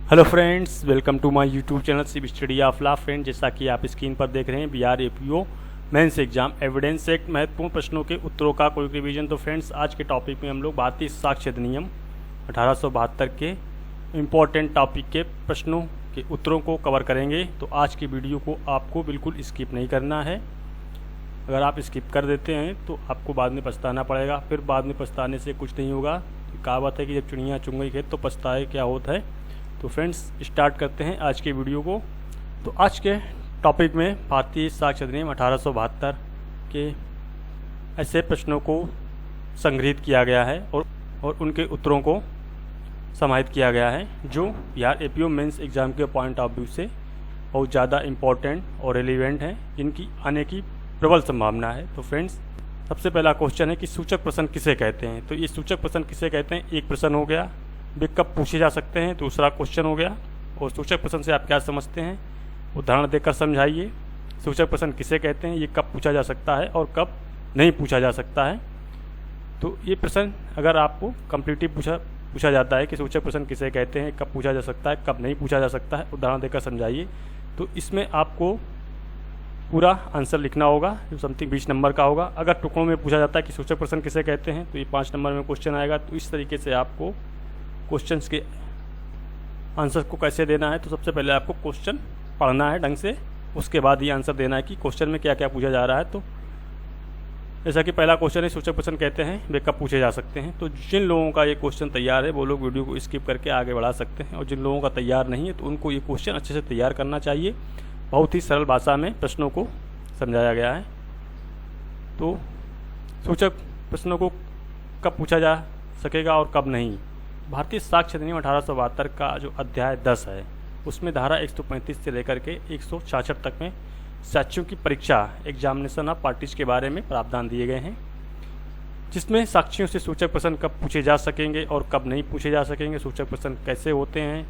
Hello friends, welcome to my YouTube channel सिव study of law. Friend, जैसा कि आप स्क्रीन पर देख रहे हैं, Bihar APO mains exam evidence act महत्वपूर्ण प्रश्नों के उत्तरों का कोई रिवीजन। तो फ्रेंड्स, आज के टॉपिक में हम लोग भारतीय साक्ष्य अधिनियम 1872 के इम्पोर्टेंट टॉपिक के प्रश्नों के उत्तरों को कवर करेंगे। तो आज की वीडियो को आपको बिल्कुल स्किप नहीं करना है। अगर आप स्किप कर देते हैं तो आपको बाद में पछताना पड़ेगा, फिर बाद में पछताने से कुछ नहीं होगा। कहावत है कि जब चिड़िया चुंग गई खेत तो पछताए क्या होता है। तो फ्रेंड्स, स्टार्ट करते हैं आज के वीडियो को। तो आज के टॉपिक में भारतीय साक्ष्य अधिनियम 1872 के ऐसे प्रश्नों को संग्रहित किया गया है और उनके उत्तरों को समाहित किया गया है, जो बिहार एपीओ मेंस एग्जाम के पॉइंट ऑफ व्यू से बहुत ज़्यादा इम्पोर्टेंट और रेलिवेंट हैं, जिनकी आने की प्रबल संभावना है। तो फ्रेंड्स, सबसे पहला क्वेश्चन है कि सूचक प्रश्न किसे कहते हैं। तो ये सूचक प्रश्न किसे कहते हैं, एक प्रश्न हो गया। वे कब पूछे जा सकते हैं, दूसरा क्वेश्चन हो गया। और सूचक प्रश्न से आप क्या समझते हैं, उदाहरण देकर समझाइए। सूचक प्रश्न किसे कहते हैं, ये कब पूछा जा सकता है और कब नहीं पूछा जा सकता है। तो ये प्रश्न अगर आपको कम्प्लीटली पूछा जाता है कि सूचक प्रश्न किसे कहते हैं, कब पूछा जा सकता है, कब नहीं पूछा जा सकता है, उदाहरण देकर समझाइए। तो इसमें आपको पूरा आंसर लिखना होगा, जो समथिंग 20 नंबर का होगा। अगर टुकड़ों में पूछा जाता है कि सूचक प्रश्न किसे कहते हैं, तो ये 5 नंबर में क्वेश्चन आएगा। तो इस तरीके से आपको क्वेश्चंस के आंसर को कैसे देना है, तो सबसे पहले आपको क्वेश्चन पढ़ना है ढंग से, उसके बाद ये आंसर देना है कि क्वेश्चन में क्या क्या पूछा जा रहा है। तो जैसा कि पहला क्वेश्चन है, सूचक प्रश्न कहते हैं वे कब पूछे जा सकते हैं। तो जिन लोगों का ये क्वेश्चन तैयार है वो लोग वीडियो को स्किप करके आगे बढ़ा सकते हैं, और जिन लोगों का तैयार नहीं है तो उनको ये क्वेश्चन अच्छे से तैयार करना चाहिए। बहुत ही सरल भाषा में प्रश्नों को समझाया गया है। तो सूचक प्रश्नों को कब पूछा जा सकेगा और कब नहीं। भारतीय साक्ष्य अधिनियम 1872 का जो अध्याय 10 है, उसमें धारा 135 से लेकर के 166 तक में साक्ष्यों की परीक्षा, एग्जामिनेशन ऑफ पार्टीज के बारे में प्रावधान दिए गए हैं, जिसमें साक्षियों से सूचक प्रश्न कब पूछे जा सकेंगे और कब नहीं पूछे जा सकेंगे, सूचक प्रश्न कैसे होते हैं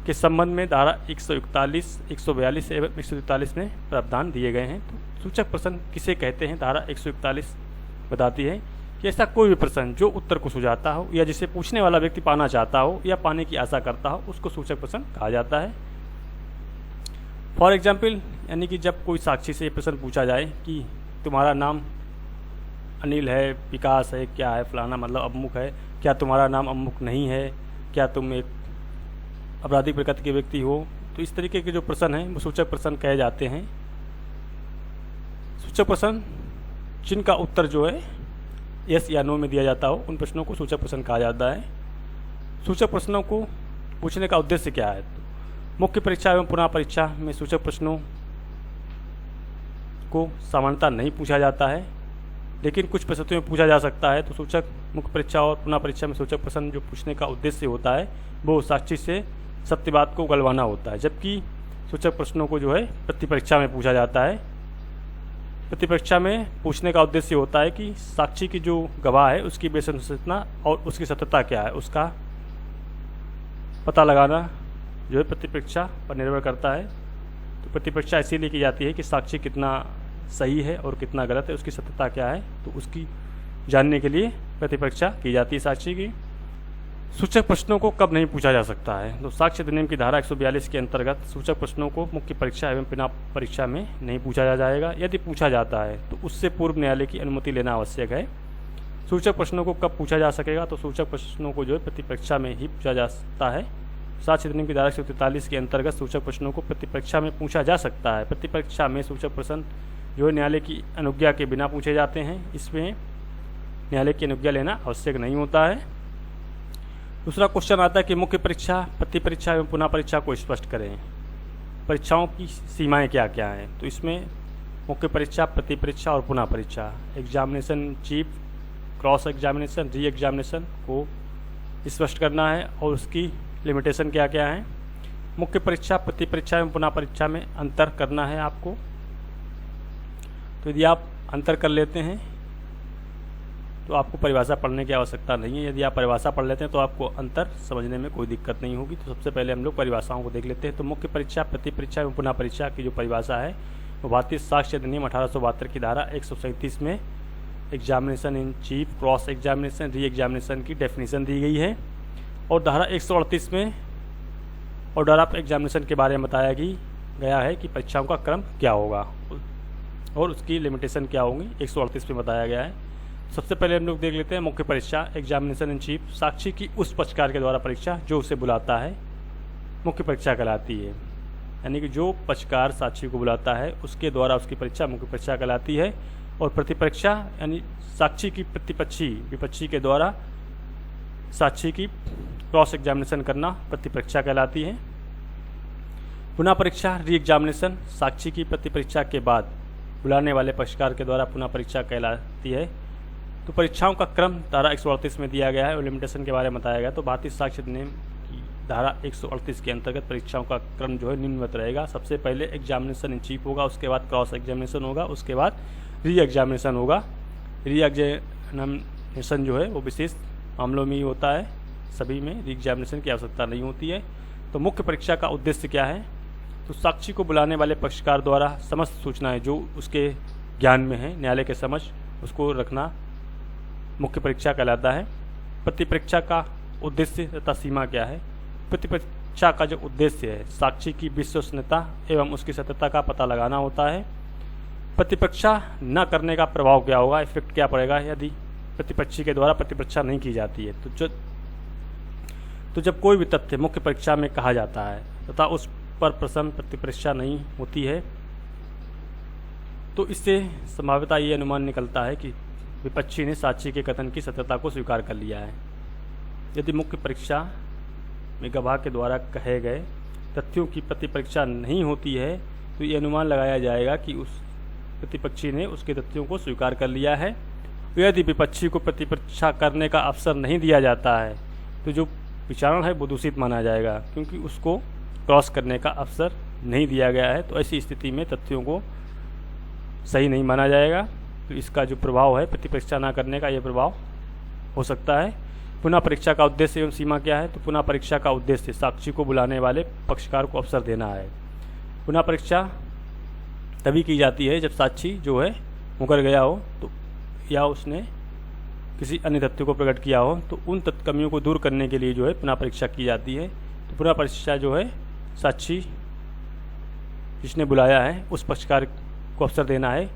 के संबंध में धारा 141, 142 एवं 143 में प्रावधान दिए गए हैं। तो सूचक प्रश्न किसे कहते हैं, धारा 141 बताती है कि ऐसा कोई भी प्रश्न जो उत्तर को सुझाता हो या जिसे पूछने वाला व्यक्ति पाना चाहता हो या पाने की आशा करता हो, उसको सूचक प्रश्न कहा जाता है। फॉर एग्जाम्पल, यानी कि जब कोई साक्षी से प्रश्न पूछा जाए कि तुम्हारा नाम अनिल है, विकास है, क्या है, फलाना मतलब अमुक है, क्या तुम्हारा नाम अमुक नहीं है, क्या तुम एक आपराधिक प्रकृति के व्यक्ति हो, तो इस तरीके के जो प्रश्न हैं वो सूचक प्रश्न कहे जाते हैं। सूचक प्रश्न जिनका उत्तर जो है यस या नो में दिया जाता हो, उन प्रश्नों को सूचक प्रश्न कहा जाता है। सूचक प्रश्नों को पूछने का उद्देश्य क्या है, तो मुख्य परीक्षा एवं पुनः परीक्षा में सूचक प्रश्नों को सामान्यतः नहीं पूछा जाता है, लेकिन कुछ परिस्थितियों में पूछा जा सकता है। तो सूचक मुख्य परीक्षा और पुनः परीक्षा में सूचक प्रश्न जो पूछने का उद्देश्य होता है वो साक्षी से सत्य बात को उगलवाना होता है, जबकि सूचक प्रश्नों को जो है प्रतिपरीक्षा में पूछा जाता है। प्रतिपरीक्षा में पूछने का उद्देश्य होता है कि साक्षी की जो गवाह है उसकी विश्वसनीयता और उसकी सत्यता क्या है, उसका पता लगाना जो है प्रतिपरीक्षा पर निर्भर करता है। तो प्रतिपरीक्षा इसीलिए की जाती है कि साक्षी कितना सही है और कितना गलत है, उसकी सत्यता क्या है, तो उसकी जानने के लिए प्रतिपरीक्षा की जाती है साक्षी की। सूचक प्रश्नों को कब नहीं पूछा जा सकता है, तो साक्ष्य अधिनियम की धारा 142 के अंतर्गत सूचक प्रश्नों को मुख्य परीक्षा एवं पुनः परीक्षा में नहीं पूछा जाएगा। यदि पूछा जाता है तो उससे पूर्व न्यायालय की अनुमति लेना आवश्यक है। सूचक प्रश्नों को कब पूछा जा सकेगा, तो सूचक प्रश्नों को जो है प्रतिपरीक्षा में ही पूछा जा सकता है। साक्ष्य अधिनियम की धारा 143 के अंतर्गत सूचक प्रश्नों को प्रतिपरीक्षा में पूछा जा सकता है। प्रतिपरीक्षा में सूचक प्रश्न जो है न्यायालय की अनुज्ञा के बिना पूछे जाते हैं, इसमें न्यायालय की अनुज्ञा लेना आवश्यक नहीं होता है। दूसरा क्वेश्चन आता है कि मुख्य परीक्षा, प्रतिपरीक्षा एवं पुनः परीक्षा को स्पष्ट करें। परीक्षाओं की सीमाएं क्या क्या हैं, तो इसमें मुख्य परीक्षा, प्रतिपरीक्षा और पुनः परीक्षा, examination chief, cross examination, re examination को स्पष्ट करना है और उसकी लिमिटेशन क्या क्या है। मुख्य परीक्षा, प्रतिपरीक्षा एवं पुनः परीक्षा में अंतर करना है आपको। तो यदि आप अंतर कर लेते हैं तो आपको परिभाषा पढ़ने की आवश्यकता नहीं है। यदि आप परिभाषा पढ़ लेते हैं तो आपको अंतर समझने में कोई दिक्कत नहीं होगी। तो सबसे पहले हम लोग परिभाषाओं को देख लेते हैं। तो मुख्य परीक्षा, प्रतिपरीक्षा एवं पुनः परीक्षा की जो परिभाषा है वो भारतीय साक्ष्य अधिनियम 1872 की धारा 137 में examination in chief, cross examination, re examination की डेफिनेशन दी गई है। और धारा 138 में और ड्राफ्ट एग्जामिनेशन के बारे में बताया गया है कि परीक्षाओं का क्रम क्या होगा और उसकी लिमिटेशन क्या होंगी, 138 में बताया गया है। सबसे पहले हम लोग देख लेते हैं मुख्य परीक्षा। एग्जामिनेशन इन चीफ साक्षी की उस पक्षकार के द्वारा परीक्षा जो उसे बुलाता है मुख्य परीक्षा कहलाती है। यानी कि जो पक्षकार साक्षी को बुलाता है उसके द्वारा उसकी परीक्षा मुख्य परीक्षा कहलाती है। और प्रतिपरीक्षा यानी साक्षी की प्रतिपक्षी विपक्षी के द्वारा साक्षी की क्रॉस एग्जामिनेशन करना प्रतिपरीक्षा कहलाती है। पुनः परीक्षा री एग्जामिनेशन साक्षी की प्रतिपरीक्षा के बाद बुलाने वाले पक्षकार के द्वारा पुनः परीक्षा कहलाती है। तो परीक्षाओं का क्रम धारा 138 में दिया गया है और लिमिटेशन के बारे में बताया गया। तो भारतीय साक्ष्य अधिनियम की धारा 138 के अंतर्गत परीक्षाओं का क्रम जो है निम्नवत रहेगा। सबसे पहले एग्जामिनेशन इन चीफ होगा, उसके बाद क्रॉस एग्जामिनेशन होगा, उसके बाद री एग्जामिनेशन होगा। री एग्जामिनेशन जो है वो विशेष मामलों में ही होता है, सभी में री एग्जामिनेशन की आवश्यकता नहीं होती है। तो मुख्य परीक्षा का उद्देश्य क्या है? तो साक्षी को बुलाने वाले पक्षकार द्वारा समस्त सूचनाएं जो उसके ज्ञान में है न्यायालय के समझ उसको रखना मुख्य परीक्षा कहलाता है। प्रतिपरीक्षा का उद्देश्य तथा सीमा क्या है? प्रतिपरीक्षा का जो उद्देश्य है साक्षी की विश्वसनीयता एवं उसकी सत्यता का पता लगाना होता है। प्रतिपरीक्षा न करने का प्रभाव क्या होगा, इफेक्ट क्या पड़ेगा यदि प्रतिपक्षी के द्वारा प्रतिपरीक्षा नहीं की जाती है। तो जब कोई भी तथ्य मुख्य परीक्षा में कहा जाता है तथा उस पर प्रश्न प्रतिपरीक्षा नहीं होती है तो इससे संभाव्यता ये अनुमान निकलता है कि विपक्षी ने साक्षी के कथन की सत्यता को स्वीकार कर लिया है। यदि मुख्य परीक्षा में गवाह के द्वारा कहे गए तथ्यों की प्रतिपरीक्षा नहीं होती है तो ये अनुमान लगाया जाएगा कि उस प्रतिपक्षी ने उसके तथ्यों को स्वीकार कर लिया है। यदि विपक्षी को प्रतिपरीक्षा करने का अवसर नहीं दिया जाता है तो जो विचारण है वो दूषित माना जाएगा, क्योंकि उसको क्रॉस करने का अवसर नहीं दिया गया है। तो ऐसी स्थिति में तथ्यों को सही नहीं माना जाएगा। तो इसका जो प्रभाव है प्रतिपरीक्षा ना करने का, ये प्रभाव हो सकता है। पुनः परीक्षा का उद्देश्य एवं सीमा क्या है? तो पुनः परीक्षा का उद्देश्य साक्षी को बुलाने वाले पक्षकार को अवसर देना है। पुनः परीक्षा तभी की जाती है जब साक्षी जो है मुकर गया हो तो या उसने किसी अन्य तथ्य को प्रकट किया हो, तो उन कमियों को दूर करने के लिए जो है पुनः परीक्षा की जाती है। तो पुनः परीक्षा जो है साक्षी जिसने बुलाया है उस पक्षकार को अवसर देना है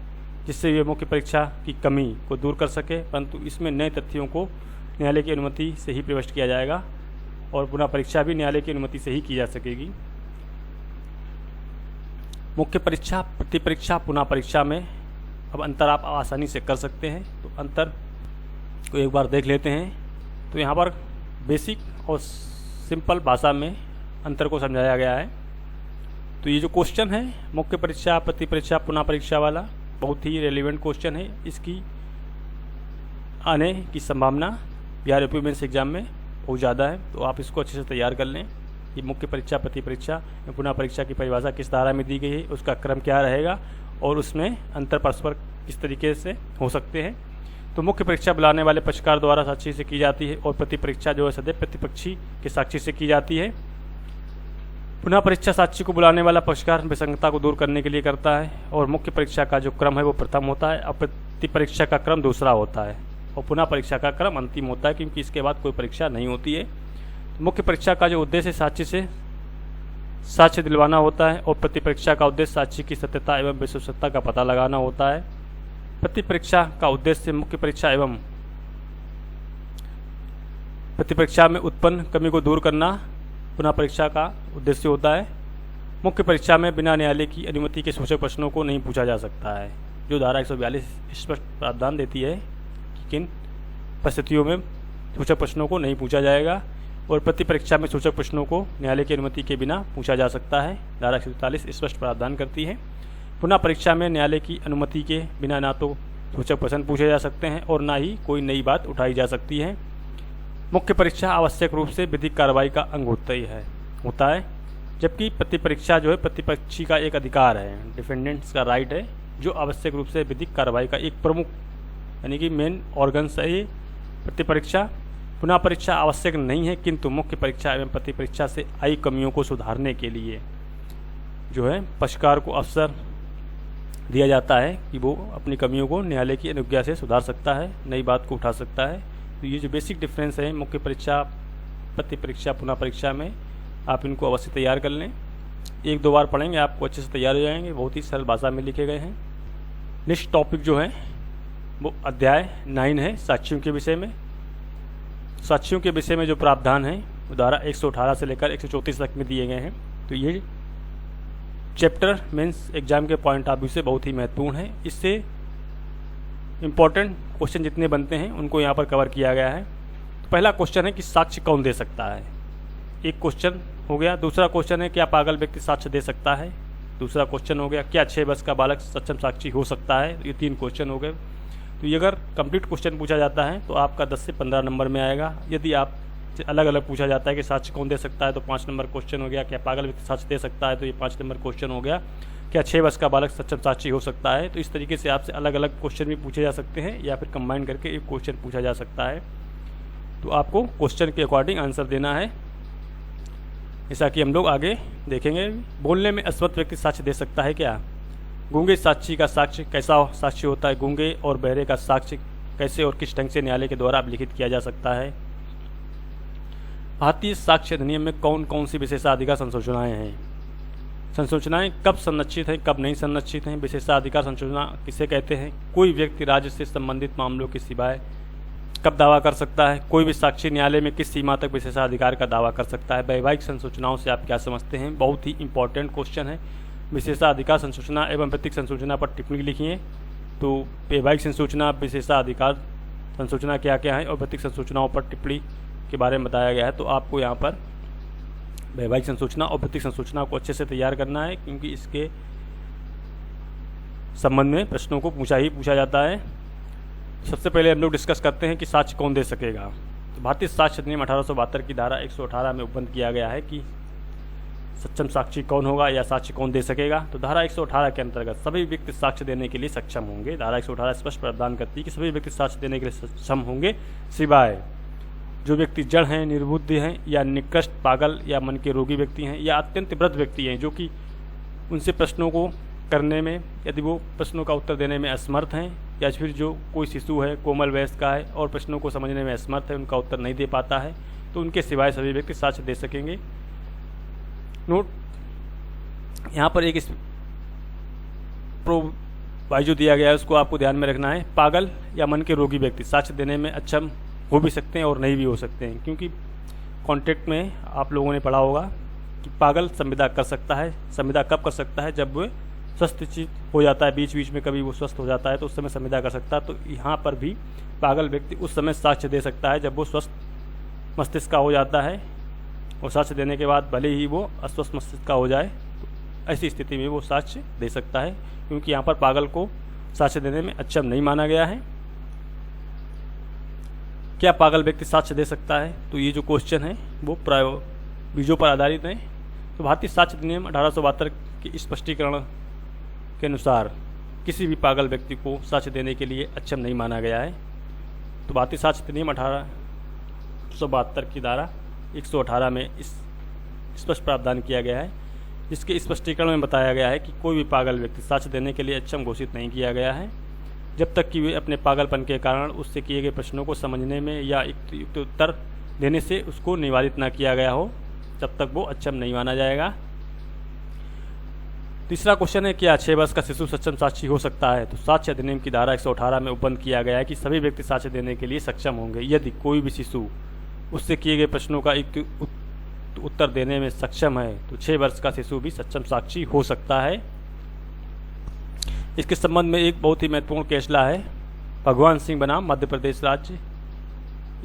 जिससे वे मुख्य परीक्षा की कमी को दूर कर सके, परंतु इसमें नए तथ्यों को न्यायालय की अनुमति से ही प्रविष्ट किया जाएगा और पुनः परीक्षा भी न्यायालय की अनुमति से ही की जा सकेगी। मुख्य परीक्षा, प्रतिपरीक्षा, पुनः परीक्षा में अब अंतर आप आसानी से कर सकते हैं। तो अंतर को एक बार देख लेते हैं। तो यहाँ पर बेसिक और सिंपल भाषा में अंतर को समझाया गया है। तो ये जो क्वेश्चन है मुख्य परीक्षा, प्रतिपरीक्षा, पुनः परीक्षा वाला बहुत ही रेलिवेंट क्वेश्चन है। इसकी आने की संभावना बिहार यूपी मेंस एग्जाम में बहुत ज़्यादा है। तो आप इसको अच्छे से तैयार कर लें कि मुख्य परीक्षा, प्रतिपरीक्षा, पुनः परीक्षा की परिभाषा किस धारा में दी गई है, उसका क्रम क्या रहेगा और उसमें अंतर परस्पर किस तरीके से हो सकते हैं। तो मुख्य परीक्षा बुलाने वाले पक्षकार द्वारा साक्षी से की जाती है और प्रतिपरीक्षा जो है सदैव प्रतिपक्षी के साक्षी से की जाती है। पुनः परीक्षा साक्षी को बुलाने वाला पक्षकार विसंगतता को दूर करने के लिए करता है और मुख्य परीक्षा का जो क्रम है वो प्रथम होता है और प्रतिपरीक्षा का क्रम दूसरा होता है और पुनः परीक्षा का क्रम अंतिम होता है, क्योंकि इसके बाद कोई परीक्षा नहीं होती है। मुख्य परीक्षा का जो उद्देश्य साक्षी से साक्ष्य दिलवाना होता है और प्रतिपरीक्षा का उद्देश्य साक्षी की सत्यता एवं विश्वसनीयता का पता लगाना होता है। प्रतिपरीक्षा का उद्देश्य मुख्य परीक्षा एवं प्रतिपरीक्षा में उत्पन्न कमी को दूर करना पुनः परीक्षा का उद्देश्य होता है। मुख्य परीक्षा में बिना न्यायालय की अनुमति के सूचक प्रश्नों को नहीं पूछा जा सकता है। जो धारा 142 स्पष्ट प्रावधान देती है कि किन परिस्थितियों में सूचक प्रश्नों को नहीं पूछा जाएगा और प्रतिपरीक्षा में सूचक प्रश्नों को न्यायालय की अनुमति के बिना पूछा जा सकता है। धारा 144 स्पष्ट प्रावधान करती है। पुनः परीक्षा में न्यायालय की अनुमति के बिना ना तो सूचक प्रश्न पूछे जा सकते हैं और ना ही कोई नई बात उठाई जा सकती है। मुख्य परीक्षा आवश्यक रूप से विधिक कार्रवाई का अंग होता है, जबकि प्रतिपरीक्षा जो है प्रतिपक्षी का एक अधिकार है, डिफेंडेंट्स का राइट है, जो आवश्यक रूप से विधिक कार्रवाई का एक प्रमुख यानी कि मेन ऑर्गन्स है ये प्रतिपरीक्षा। पुनः परीक्षा आवश्यक नहीं है, किंतु मुख्य परीक्षा एवं प्रतिपरीक्षा से आई कमियों को सुधारने के लिए जो है पक्षकार को अवसर दिया जाता है कि वो अपनी कमियों को न्यायालय की अनुज्ञा से सुधार सकता है, नई बात को उठा सकता है। तो ये जो बेसिक डिफरेंस है मुख्य परीक्षा, प्रतिपरीक्षा, पुनः परीक्षा में, आप इनको अवश्य तैयार कर लें। 1-2 बार पढ़ेंगे आपको अच्छे से तैयार हो जाएंगे। बहुत ही सरल भाषा में लिखे गए हैं। नेक्स्ट टॉपिक जो है वो अध्याय 9 है, साक्ष्यों के विषय में। साक्ष्यों के विषय में जो प्रावधान है वो धारा 118 से लेकर 134 तक में दिए गए हैं। तो ये चैप्टर मेंस एग्जाम के पॉइंट ऑफ व्यू से बहुत ही महत्वपूर्ण है। इससे इम्पोर्टेंट क्वेश्चन जितने बनते हैं उनको यहाँ पर कवर किया गया है। तो पहला क्वेश्चन है कि साक्ष्य कौन दे सकता है, एक क्वेश्चन हो गया। दूसरा क्वेश्चन है क्या पागल व्यक्ति साक्ष्य दे सकता है, दूसरा क्वेश्चन हो गया। क्या 6 वर्ष का बालक सक्षम साक्षी हो सकता है, ये 3 क्वेश्चन हो गए। तो ये अगर कंप्लीट क्वेश्चन पूछा जाता है तो आपका 10 से 15 नंबर में आएगा। यदि आप अलग अलग पूछा जाता है कि साक्ष्य कौन दे सकता है तो 5 नंबर क्वेश्चन हो गया। क्या पागल व्यक्ति साक्ष्य दे सकता है तो ये 5 नंबर क्वेश्चन हो गया। क्या 6 वर्ष का बालक सक्षम साक्षी हो सकता है। तो इस तरीके से आपसे अलग अलग क्वेश्चन भी पूछे जा सकते हैं या फिर कंबाइन करके एक क्वेश्चन पूछा जा सकता है। तो आपको क्वेश्चन के अकॉर्डिंग आंसर देना है, जैसा कि हम लोग आगे देखेंगे। बोलने में असमर्थ व्यक्ति साक्ष्य दे सकता है क्या। गूंगे साक्षी का साक्ष्य कैसा साक्ष्य होता है, गूंगे और बहरे का साक्ष्य कैसे और किस ढंग से न्यायालय के द्वारा अभिलिखित किया जा सकता है। भारतीय साक्ष्य अधिनियम में कौन कौन सी विशेषाधिकार संशोधनाएँ हैं। संशोधनाएँ कब संरक्षित हैं कब नहीं संरक्षित हैं। विशेषाधिकार संशोधना किसे कहते हैं। कोई व्यक्ति राज्य से संबंधित मामलों के सिवाय कब दावा कर सकता है। कोई भी साक्षी न्यायालय में किस सीमा तक विशेषाधिकार का दावा कर सकता है। वैवाहिक संसूचनाओं से आप क्या समझते हैं, बहुत ही इंपॉर्टेंट क्वेश्चन है। विशेषाधिकार संसूचना एवं प्रतीक संसूचना पर टिप्पणी लिखिए। तो वैवाहिक संसूचना, विशेषाधिकार संसूचना क्या क्या है और प्रतीक संसूचनाओं पर टिप्पणी के बारे में बताया गया है। तो आपको यहाँ पर वैवाहिक संसूचना और प्रतीक संसूचना को अच्छे से तैयार करना है, क्योंकि इसके संबंध में प्रश्नों को पूछा जाता है। सबसे पहले हम लोग डिस्कस करते हैं कि साक्ष्य कौन दे सकेगा। तो भारतीय साक्ष्य अधिनियम 1872 की धारा 118 में उपबंध किया गया है कि सक्षम साक्षी कौन होगा या साक्ष्य कौन दे सकेगा। तो धारा 118 के अंतर्गत सभी व्यक्ति साक्ष्य देने के लिए सक्षम होंगे। धारा 118 स्पष्ट प्रावधान करती है कि सभी व्यक्ति साक्ष्य देने के लिए सक्षम होंगे, सिवाय जो व्यक्ति जड़ हैं, निर्बुद्धि हैं या निकृष्ट, पागल या मन के रोगी व्यक्ति हैं या अत्यंत वृद्ध व्यक्ति हैं, जो कि उनसे प्रश्नों को करने में, यदि वो प्रश्नों का उत्तर देने में असमर्थ हैं, या फिर जो कोई शिशु है, कोमल वयस्क का है और प्रश्नों को समझने में असमर्थ है, उनका उत्तर नहीं दे पाता है, तो उनके सिवाय सभी व्यक्ति साक्ष्य दे सकेंगे। नोट, यहाँ पर एक प्रोवाइजो जो दिया गया है उसको आपको ध्यान में रखना है। पागल या मन के रोगी व्यक्ति साक्ष्य देने में अक्षम हो भी सकते हैं और नहीं भी हो सकते हैं, क्योंकि कॉन्टेक्ट में आप लोगों ने पढ़ा होगा कि पागल संविदा कर सकता है। संविदा कब कर सकता है, जब वो स्वस्थ हो जाता है, बीच बीच में कभी वो स्वस्थ हो जाता है तो उस समय संविदा कर सकता है। तो यहाँ पर भी पागल व्यक्ति उस समय साक्ष्य दे सकता है जब वो स्वस्थ मस्तिष्क का हो जाता है, और साक्ष्य देने के बाद भले ही वो अस्वस्थ मस्तिष्क का हो जाए, तो ऐसी स्थिति में वो साक्ष्य दे सकता है, क्योंकि यहाँ पर पागल को साक्ष्य देने में अक्षम नहीं माना गया है। क्या पागल व्यक्ति साक्ष्य दे सकता है, तो ये जो क्वेश्चन है वो बीजों पर आधारित है। तो भारतीय साक्ष्य अधिनियम 1872 के स्पष्टीकरण के अनुसार किसी भी पागल व्यक्ति को साक्ष्य देने के लिए अक्षम नहीं माना गया है। तो भारतीय साक्ष्य अधिनियम 1872 की धारा 118 में इस स्पष्ट प्रावधान किया गया है, जिसके स्पष्टीकरण में बताया गया है कि कोई भी पागल व्यक्ति साक्ष्य देने के लिए अक्षम घोषित नहीं किया गया है, जब तक कि वे अपने पागलपन के कारण उससे किए गए प्रश्नों को समझने में या युक्त उत्तर देने से उसको निवारित ना किया गया हो, तब तक वो अक्षम नहीं माना जाएगा। तीसरा क्वेश्चन है, क्या 6 वर्ष का शिशु सक्षम साक्षी हो सकता है। तो साक्ष्य अधिनियम की धारा 118 में उपबंध किया गया है कि सभी व्यक्ति साक्ष्य देने के लिए सक्षम होंगे यदि कोई भी शिशु उससे किए गए प्रश्नों का उत्तर देने में सक्षम है। तो 6 वर्ष का शिशु भी सक्षम साक्षी हो सकता है। इसके संबंध में एक बहुत ही महत्वपूर्ण फैसला है भगवान सिंह बनाम मध्य प्रदेश राज्य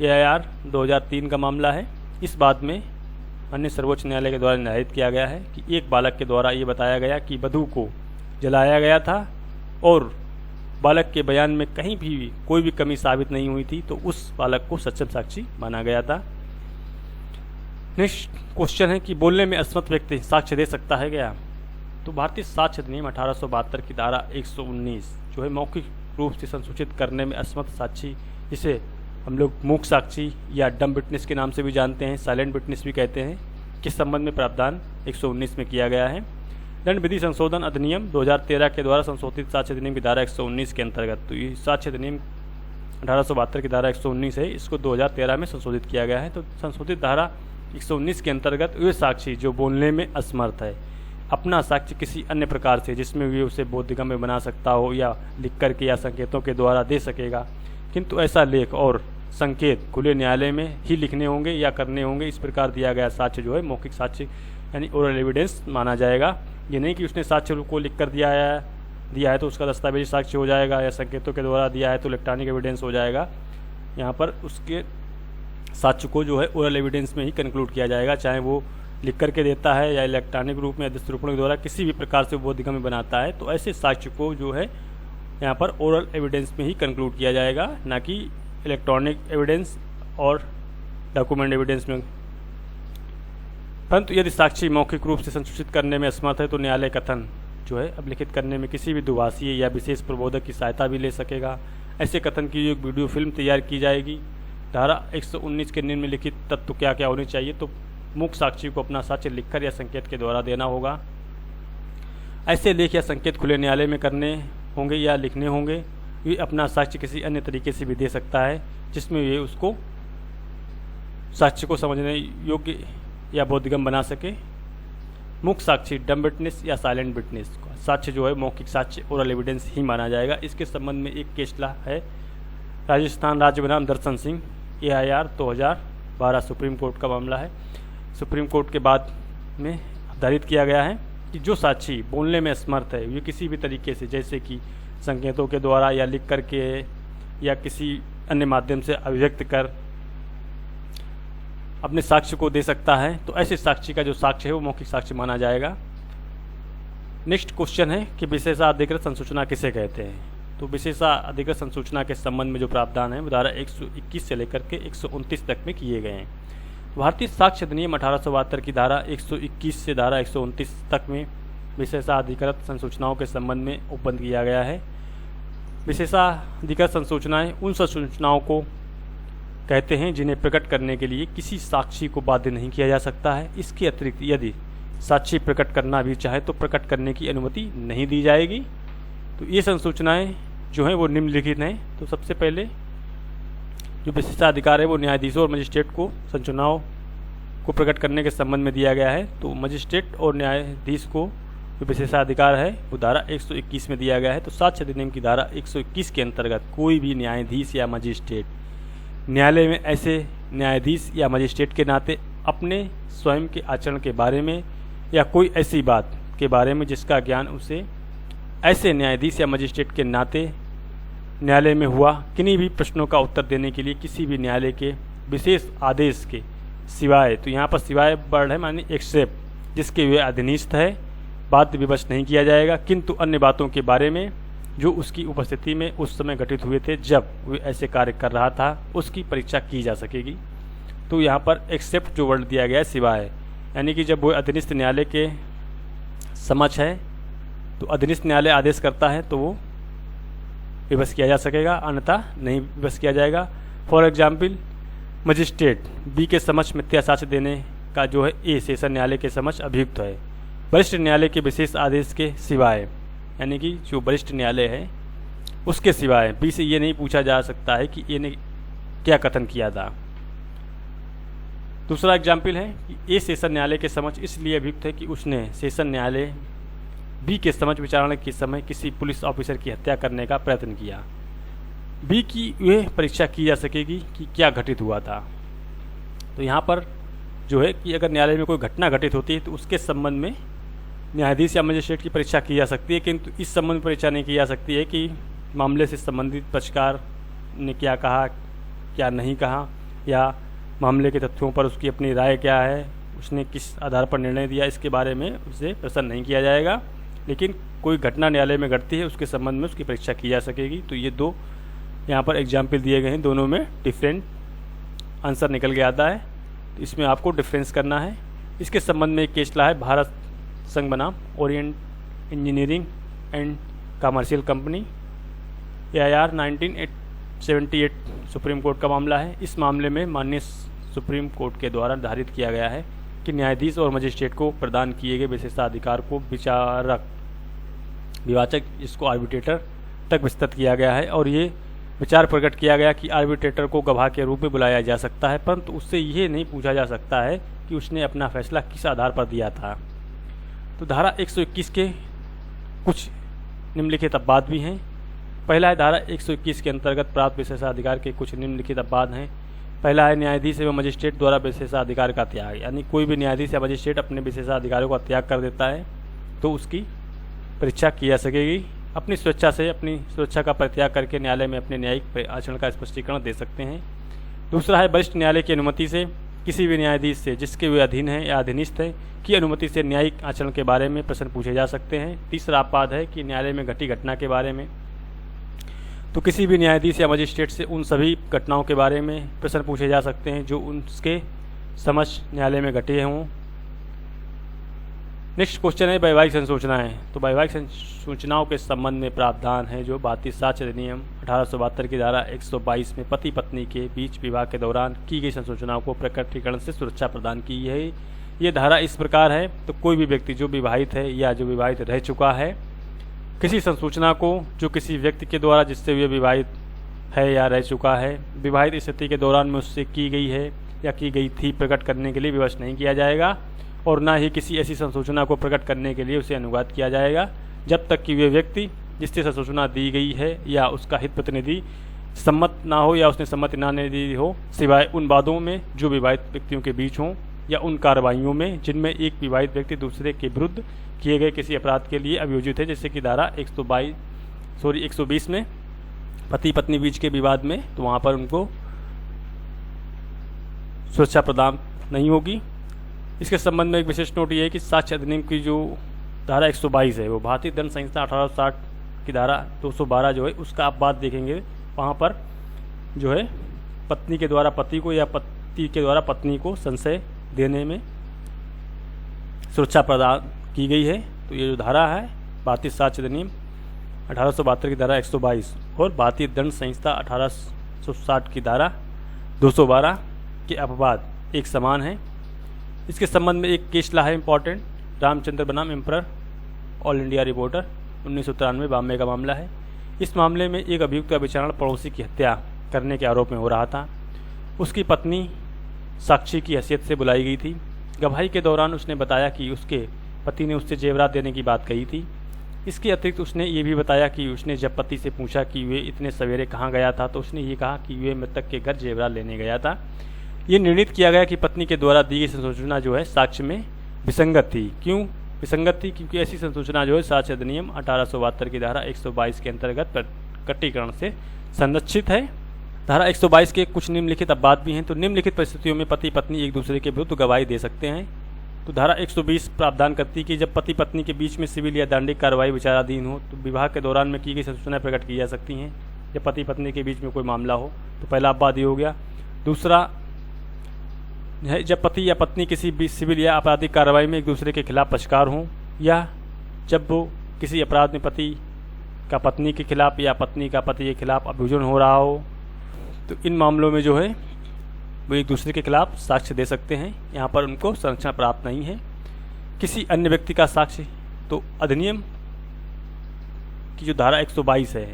AIR 2003 का मामला है। इस बात में अन्य सर्वोच्च न्यायालय के द्वारा निर्धारित किया गया है कि एक बालक के द्वारा ये बताया गया कि वधू को जलाया गया था और बालक के बयान में कहीं भी कोई भी कमी साबित नहीं हुई थी, तो उस बालक को सक्षम साक्षी माना गया था। नेक्स्ट क्वेश्चन है कि बोलने में असमर्थ व्यक्ति साक्ष्य दे सकता है क्या। तो भारतीय साक्ष्य अधिनियम 1872 की धारा 119 जो है मौखिक रूप से संसूचित करने में असमर्थ साक्षी, जिसे हम लोग मूक साक्षी या डम विटनेस के नाम से भी जानते हैं, साइलेंट विटनेस भी कहते हैं, के संबंध में प्रावधान 119 में किया गया है। दंड विधि संशोधन अधिनियम 2013 के द्वारा संशोधित साक्ष्य अधिनियम की धारा 119 के अंतर्गत, तो ये साक्ष्य अधिनियम 1872 की धारा 119 है, इसको 2013 में संशोधित किया गया है। तो संशोधित धारा 119 के अंतर्गत वे साक्षी जो बोलने में असमर्थ है अपना साक्ष्य किसी अन्य प्रकार से जिसमें वे उसे बोधगम्य बना सकता हो या लिख करके या संकेतों के द्वारा दे सकेगा, किंतु ऐसा लेख और संकेत खुले न्यायालय में ही लिखने होंगे या करने होंगे। इस प्रकार दिया गया साक्ष्य जो है मौखिक साक्ष्य यानी ओरल एविडेंस माना जाएगा। ये नहीं कि उसने साक्ष्य को लिख कर दिया है तो उसका दस्तावेजी साक्ष्य हो जाएगा, या संकेतों के द्वारा दिया है तो इलेक्ट्रॉनिक एविडेंस हो जाएगा। यहाँ पर उसके साक्ष्य को जो है ओरल एविडेंस में ही कंक्लूड किया जाएगा, चाहे वो लिख करके देता है या इलेक्ट्रॉनिक रूप में दस्तरूपण के द्वारा किसी भी प्रकार से बोधगम्य बनाता है, तो ऐसे साक्ष्य को जो है यहाँ पर ओरल एविडेंस में ही कंक्लूड किया जाएगा, ना कि इलेक्ट्रॉनिक एविडेंस और डॉक्यूमेंट एविडेंस में। परंतु यदि साक्षी मौखिक रूप से संसूचित करने में असमर्थ है तो न्यायालय कथन जो है अभिलिखित करने में किसी भी दुभाषीय या विशेष प्रबोधक की सहायता भी ले सकेगा। ऐसे कथन की एक वीडियो फिल्म तैयार की जाएगी। धारा 119 के निम्नलिखित तत्व क्या क्या होने चाहिए, तो मुख्य साक्षी को अपना साक्ष्य लिखकर या संकेत के द्वारा देना होगा। ऐसे लेख या संकेत खुले न्यायालय में करने होंगे या लिखने होंगे। ये अपना साक्ष्य किसी अन्य तरीके से भी दे सकता है जिसमें ये उसको साक्ष्य को समझने योग्य या बोधगम्य बना सके। मुख्य साक्षी डम विटनेस या साइलेंट विटनेस साक्ष्य जो है मौखिक साक्ष्य ओरल एविडेंस ही माना जाएगा। इसके संबंध में एक केस है राजस्थान राज्य बनाम दर्शन सिंह AIR 2012 सुप्रीम कोर्ट का मामला है। सुप्रीम कोर्ट के बाद में निर्धारित किया गया है कि जो साक्षी बोलने में असमर्थ है ये किसी भी तरीके से जैसे कि संकेतों के द्वारा या लिख करके या किसी अन्य माध्यम से अभिव्यक्त कर अपने साक्ष्य को दे सकता है, तो ऐसे साक्षी का जो साक्ष्य है वो मौखिक साक्ष्य माना जाएगा। नेक्स्ट क्वेश्चन है कि विशेषाधिकृत संसूचना किसे कहते हैं। तो विशेषाधिकृत संसूचना के संबंध में जो प्रावधान है वो धारा 121 से लेकर के 129 तक में किए गए हैं। भारतीय साक्ष्य अधिनियम 1872 की धारा 121 से धारा 129 तक में विशेषाधिकृत संसूचनाओं के संबंध में उपबंध किया गया है। विशेषाधिकृत संसूचनाएं उन संसूचनाओं को कहते हैं जिन्हें प्रकट करने के लिए किसी साक्षी को बाध्य नहीं किया जा सकता है। इसके अतिरिक्त यदि साक्षी प्रकट करना भी चाहे तो प्रकट करने की अनुमति नहीं दी जाएगी। तो ये संसूचनाएं जो हैं वो निम्नलिखित हैं। तो सबसे पहले जो विशेषाधिकार है वो न्यायाधीशों और मजिस्ट्रेट को संसूचनाओं को प्रकट करने के संबंध में दिया गया है। तो मजिस्ट्रेट और न्यायाधीश को जो विशेषाधिकार है वो धारा 121 में दिया गया है। तो साक्ष्य अधिनियम की धारा 121 के अंतर्गत कोई भी न्यायाधीश या मजिस्ट्रेट न्यायालय में ऐसे न्यायाधीश या मजिस्ट्रेट के नाते अपने स्वयं के आचरण के बारे में या कोई ऐसी बात के बारे में जिसका ज्ञान उसे ऐसे न्यायाधीश या मजिस्ट्रेट के नाते न्यायालय में हुआ किन्हीं भी प्रश्नों का उत्तर देने के लिए किसी भी न्यायालय के विशेष आदेश के सिवाय, तो यहाँ पर सिवाय वर्ड है माने एक्सेप्ट, जिसके वे अधीनस्थ है बाध्य विवश नहीं किया जाएगा, किंतु अन्य बातों के बारे में जो उसकी उपस्थिति में उस समय घटित हुए थे जब वे ऐसे कार्य कर रहा था उसकी परीक्षा की जा सकेगी। तो यहाँ पर एक्सेप्ट जो वर्ड दिया गया है सिवाय, यानी कि जब वो अधीनस्थ न्यायालय के समक्ष है तो अधीनस्थ न्यायालय आदेश करता है तो वो विवश किया जा सकेगा, अन्यथा नहीं विवश किया जाएगा। फॉर एग्जाम्पल मजिस्ट्रेट बी के समक्ष मिथ्या साक्ष्य देने का जो है ए सेशन न्यायालय के समक्ष अभियुक्त है वरिष्ठ न्यायालय के विशेष आदेश के सिवाय, यानी कि जो वरिष्ठ न्यायालय है उसके सिवाय बी से ये नहीं पूछा जा सकता है कि ए ने क्या कथन किया था। दूसरा एग्जाम्पल है कि ए सेशन न्यायालय के समक्ष इसलिए अभियुक्त है कि उसने सेशन न्यायालय बी के समक्ष विचारणा के समय किसी पुलिस ऑफिसर की हत्या करने का प्रयत्न किया। बी की यह परीक्षा की जा सकेगी कि क्या घटित हुआ था। तो यहाँ पर जो है कि अगर न्यायालय में कोई घटना घटित होती है तो उसके संबंध में न्यायाधीश या मजिस्ट्रेट की परीक्षा की जा सकती है, किंतु इस संबंध में परीक्षा नहीं की जा सकती है कि मामले से संबंधित पक्षकार ने क्या कहा क्या नहीं कहा, या मामले के तथ्यों पर उसकी अपनी राय क्या है, उसने किस आधार पर निर्णय दिया, इसके बारे में उसे प्रश्न नहीं किया जाएगा। लेकिन कोई घटना न्यायालय में घटती है उसके संबंध में उसकी परीक्षा की जा सकेगी। तो ये दो यहाँ पर एग्जाम्पल दिए गए हैं, दोनों में डिफरेंट आंसर निकल के आता है, तो इसमें आपको डिफरेंस करना है। इसके संबंध में एक केस ला है भारत संघ बनाम Orient engineering and commercial company AIR 1978 supreme court का मामला है। इस मामले में माननीय सुप्रीम कोर्ट के द्वारा निर्धारित किया गया है कि न्यायाधीश और मजिस्ट्रेट को प्रदान किए गए विशेषाधिकार को विवाचक इसको आर्बिट्रेटर तक विस्तृत किया गया है, और ये विचार प्रकट किया गया कि आर्बिट्रेटर को गवाह के रूप में बुलाया जा सकता है, परंतु उससे ये नहीं पूछा जा सकता है कि उसने अपना फैसला किस आधार पर दिया था। तो धारा 121 के कुछ निम्नलिखित अपवाद भी हैं। पहला है धारा 121 के अंतर्गत प्राप्त विशेषाधिकार के कुछ निम्नलिखित अपवाद हैं। पहला है न्यायाधीश एवं मजिस्ट्रेट द्वारा विशेषाधिकार का त्याग, यानी कोई भी न्यायाधीश या मजिस्ट्रेट अपने विशेषाधिकारों का त्याग कर देता है तो उसकी परीक्षा की जा सकेगी। अपनी स्वेच्छा से अपनी सुरक्षा का परित्याग करके न्यायालय में अपने न्यायिक आचरण का स्पष्टीकरण दे सकते हैं। दूसरा है वरिष्ठ न्यायालय की अनुमति से किसी भी न्यायाधीश से जिसके वे अधीन है या अधीनस्थ है की अनुमति से न्यायिक आचरण के बारे में प्रश्न पूछे जा सकते हैं। तीसरा अपवाद है कि न्यायालय में घटी घटना के बारे में, तो किसी भी न्यायाधीश या मजिस्ट्रेट से उन सभी घटनाओं के बारे में प्रश्न पूछे जा सकते हैं जो उसके समझ न्यायालय में घटे हों। नेक्स्ट क्वेश्चन है वैवाहिक संसूचनाएं। तो वैवाहिक संसूचनाओं के संबंध में प्रावधान है जो भारतीय साक्ष्य अधिनियम 1872 की धारा 122 में पति पत्नी के बीच विवाह के दौरान की गई संसूचनाओं को प्रकटीकरण से सुरक्षा प्रदान की है। ये धारा इस प्रकार है, तो कोई भी व्यक्ति जो विवाहित है या जो विवाहित रह चुका है किसी संसूचना को जो किसी व्यक्ति के द्वारा जिससे वे विवाहित है या रह चुका है विवाहित स्थिति के दौरान में उससे की गई है या की गई थी प्रकट करने के लिए विवश नहीं किया जाएगा, और न ही किसी ऐसी संसूचना को प्रकट करने के लिए उसे अनुवाद किया जाएगा जब तक कि वे व्यक्ति जिससे संसूचना दी गई है या उसका हित प्रतिनिधि सम्मत ना हो या उसने सम्मति ना दी हो, सिवाय उन वादों में जो विवाहित व्यक्तियों के बीच हों या उन कार्रवाइयों में जिनमें एक विवाहित व्यक्ति दूसरे के विरुद्ध किए गए किसी अपराध के लिए अभियोजित है, जैसे कि धारा 120 में पति पत्नी बीच के विवाद में, तो वहाँ पर उनको सुरक्षा प्रदान नहीं होगी। इसके संबंध में एक विशेष नोट ये है कि साक्ष्य अधिनियम की जो धारा 122 है वो भारतीय दंड संहिता 1860 की धारा 212 जो है उसका अपवाद देखेंगे। वहाँ पर जो है पत्नी के द्वारा पति को या पति के द्वारा पत्नी को संशय देने में सुरक्षा प्रदान की गई है। तो ये जो धारा है भारतीय साक्ष्य अधिनियम 1872 की धारा 122 और भारतीय दंड संहिता 1860 की धारा 212 के अपवाद एक समान है। इसके संबंध में एक केस ला है इम्पॉर्टेंट, रामचंद्र बनाम emperor all India reporter 1993 Bombay का मामला है। इस मामले में एक अभियुक्त का विचारण पड़ोसी की हत्या करने के आरोप में हो रहा था। उसकी पत्नी साक्षी की हैसियत से बुलाई गई थी। गवाही के दौरान उसने बताया कि उसके पति ने उससे जेवरात देने की बात कही थी। इसके अतिरिक्त उसने ये भी बताया कि उसने जब पति से पूछा कि वे इतने सवेरे कहाँ गया था तो उसने ये कहा कि वे मृतक के घर जेवरात लेने गया था। ये निर्णित किया गया कि पत्नी के द्वारा दी गई संसूचना जो है साक्ष्य में विसंगत थी। क्यों विसंगत थी? क्योंकि ऐसी संसूचना जो है साक्ष्य अधिनियम 1872 की धारा 122 के अंतर्गत प्रकटीकरण से संरक्षित है। धारा 122 के कुछ निम्नलिखित अपवाद भी हैं। तो निम्नलिखित परिस्थितियों में पति पत्नी एक दूसरे के विरुद्ध गवाही दे सकते हैं। तो धारा 120 प्रावधान करती है कि जब पति पत्नी के बीच में सिविल या दंडिक कार्रवाई विचाराधीन हो तो विवाह के दौरान में की गई संसूचनाएं प्रकट की जा सकती हैं। जब पति पत्नी के बीच में कोई मामला हो तो पहला अपवाद ये हो गया। दूसरा है जब पति या पत्नी किसी भी सिविल या आपराधिक कार्रवाई में एक दूसरे के खिलाफ पक्षकार हों या जब वो किसी अपराध में पति का पत्नी के खिलाफ या पत्नी का पति के खिलाफ अभियोजन हो रहा हो, तो इन मामलों में जो है वो एक दूसरे के खिलाफ साक्ष्य दे सकते हैं। यहाँ पर उनको संरक्षण प्राप्त नहीं है। किसी अन्य व्यक्ति का साक्ष्य, तो अधिनियम की जो धारा 122 है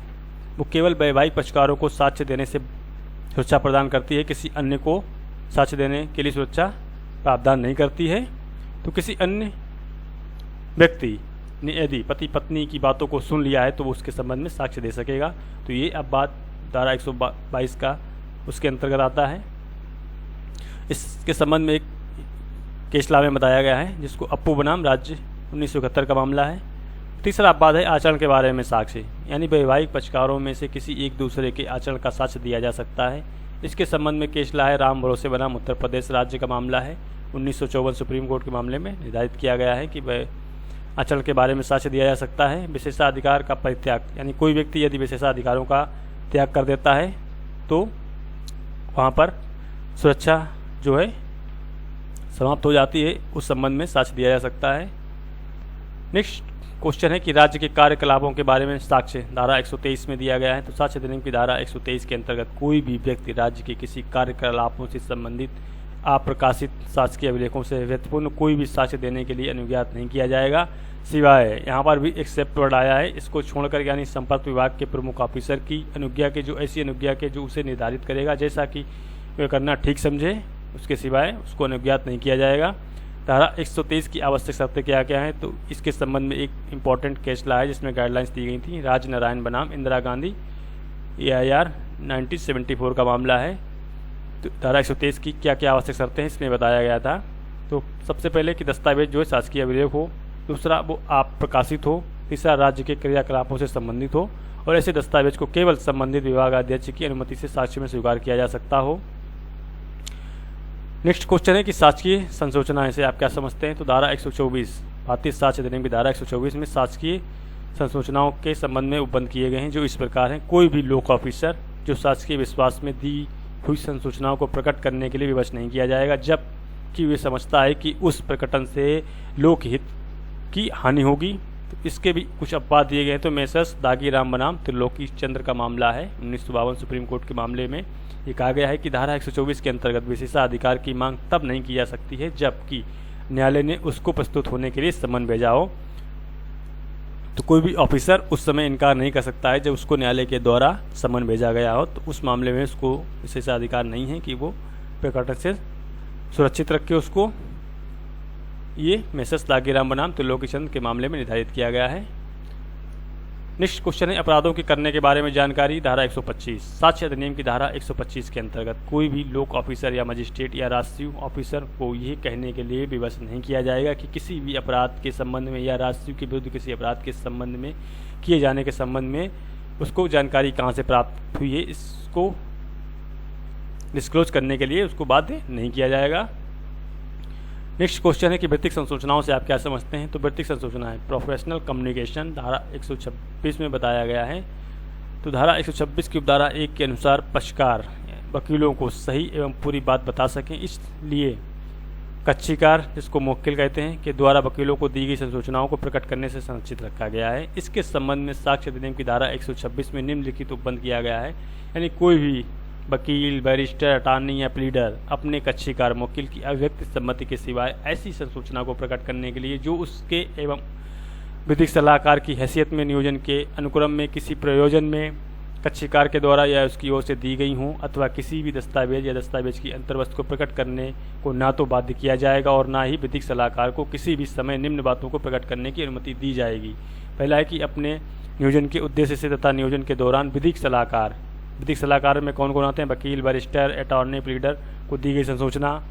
वो केवल वैवाहिक पक्षकारों को साक्ष्य देने से सुरक्षा प्रदान करती है, किसी अन्य को साक्ष्य देने के लिए सुरक्षा प्रावधान नहीं करती है। तो किसी अन्य व्यक्ति ने यदि पति पत्नी की बातों को सुन लिया है तो वो उसके संबंध में साक्ष्य दे सकेगा। तो ये अब बात धारा 122 का उसके अंतर्गत आता है। इसके संबंध में एक केस लॉ में बताया गया है जिसको अप्पू बनाम राज्य 1971 का मामला है। तीसरा अपवाद है आचरण के बारे में साक्ष्य, यानी वैवाहिक पक्षकारों में से किसी एक दूसरे के आचरण का साक्ष्य दिया जा सकता है। इसके संबंध में केस ला है राम भरोसे बनाम उत्तर प्रदेश राज्य का मामला है। 1954 सुप्रीम कोर्ट के मामले में निर्धारित किया गया है कि वह आचरण के बारे में साक्ष्य दिया जा सकता है। विशेषाधिकार का परित्याग, यानी कोई व्यक्ति यदि विशेषाधिकारों का त्याग कर देता है तो वहाँ पर सुरक्षा जो है समाप्त हो जाती है, उस संबंध में साक्ष्य दिया जा सकता है। नेक्स्ट क्वेश्चन है कि राज्य के कार्यकलापों के बारे में साक्ष्य धारा 123 में दिया गया है। तो साक्ष्य अधिनियम की धारा 123 के अंतर्गत कोई भी व्यक्ति राज्य के किसी कार्यकलापों से संबंधित अप्रकाशित शासकीय अभिलेखों से व्यक्तिपूर्ण कोई भी साक्ष्य देने के लिए अनुज्ञात नहीं किया जाएगा, सिवाय यहाँ पर भी एक्सेप्ट वर्ड आया है, इसको छोड़कर, यानी संपर्क विभाग के प्रमुख ऑफिसर की अनुज्ञा के, जो ऐसी अनुज्ञा के जो उसे निर्धारित करेगा जैसा कि वह करना ठीक समझे उसके सिवाय उसको अनुज्ञात नहीं किया जाएगा। धारा 123 की आवश्यक शर्तें क्या क्या हैं, तो इसके संबंध में एक इम्पॉर्टेंट केस ला है जिसमें गाइडलाइंस दी गई थी। राजनारायण बनाम इंदिरा गांधी AIR 1974 का मामला है। तो धारा 123 की क्या क्या आवश्यक शर्तें हैं इसमें बताया गया था। तो सबसे पहले कि दस्तावेज जो है शासकीय अभिलेख हो, दूसरा वो आप प्रकाशित हो, तीसरा राज्य के क्रियाकलापों से संबंधित हो, और ऐसे दस्तावेज को केवल संबंधित विभागाध्यक्ष की अनुमति से साक्ष्य में स्वीकार किया जा सकता हो। नेक्स्ट क्वेश्चन है कि शासकीय संसूचनाएं से आप क्या समझते हैं। तो धारा 124 भारतीय साक्ष्य अधिनियम की धारा 124 में शासकीय संसूचनाओं के संबंध में उपबंध किए गए हैं जो इस प्रकार हैं। कोई भी लोक ऑफिसर जो शासकीय विश्वास में दी हुई संसूचनाओं को प्रकट करने के लिए विवश नहीं किया जाएगा जबकि वे समझता है कि उस प्रकटन से लोकहित की हानि होगी। तो इसके भी कुछ अपवाद दिए गए हैं। तो मैसर्स दागीराम बनाम त्रिलोकी चंद्र का मामला है 1952 सुप्रीम कोर्ट के मामले में ये कहा गया है कि धारा 124 के अंतर्गत विशेषाधिकार की मांग तब नहीं की जा सकती है जबकि न्यायालय ने उसको प्रस्तुत होने के लिए समन भेजा हो। तो कोई भी ऑफिसर उस समय इनकार नहीं कर सकता है जब उसको न्यायालय के द्वारा समन भेजा गया हो। तो उस मामले में उसको विशेषाधिकार नहीं है कि वो प्रकटन से सुरक्षित रखे उसको। ये मैसर्स दागीराम बनाम त्रिलोकी चंद्र के मामले में निर्धारित किया गया है। नेक्स्ट क्वेश्चन है अपराधों के करने के बारे में जानकारी। धारा 125 साक्ष्य अधिनियम की धारा 125 के अंतर्गत कोई भी लोक ऑफिसर या मजिस्ट्रेट या राजस्व ऑफिसर को यह कहने के लिए विवश नहीं किया जाएगा कि किसी भी अपराध के संबंध में या राजस्व के विरुद्ध किसी अपराध के संबंध में किए जाने के संबंध में उसको जानकारी कहाँ से प्राप्त हुई है इसको डिस्क्लोज करने के लिए उसको बाध्य नहीं किया जाएगा। नेक्स्ट क्वेश्चन है कि वृत्तिक संसूचनाओं से आप क्या समझते हैं। तो वृत्तिक संसूचनाएं प्रोफेशनल कम्युनिकेशन धारा 126 में बताया गया है। तो धारा 126 की उपधारा 1 के अनुसार पक्षकार वकीलों को सही एवं पूरी बात बता सकें इसलिए कक्षीकार जिसको मुवक्किल कहते हैं के द्वारा वकीलों को दी गई संसूचनाओं को प्रकट करने से संरक्षित रखा गया है। इसके संबंध में साक्ष्य अधिनियम की धारा 126 में निम्नलिखित उपबंध किया गया है, यानी कोई भी वकील, बैरिस्टर, अटॉर्नी या प्लीडर अपने कक्षीकार मुवक्किल की अभिव्यक्त सम्मति के सिवाय ऐसी संसूचना को प्रकट करने के लिए जो उसके एवं विधिक सलाहकार की हैसियत में नियोजन के अनुक्रम में किसी प्रयोजन में कक्षीकार के द्वारा या उसकी ओर से दी गई हों अथवा किसी भी दस्तावेज या दस्तावेज की अंतर्वस्तु को प्रकट करने को ना तो बाध्य किया जाएगा और ना ही विधिक सलाहकार को किसी भी समय निम्न बातों को प्रकट करने की अनुमति दी जाएगी। पहला है कि अपने नियोजन के उद्देश्य से तथा नियोजन के दौरान विधिक सलाहकार में कौन कौन आते हैं, वकील, बैरिस्टर, अटॉर्नी, प्लीडर को दी गई संसूचना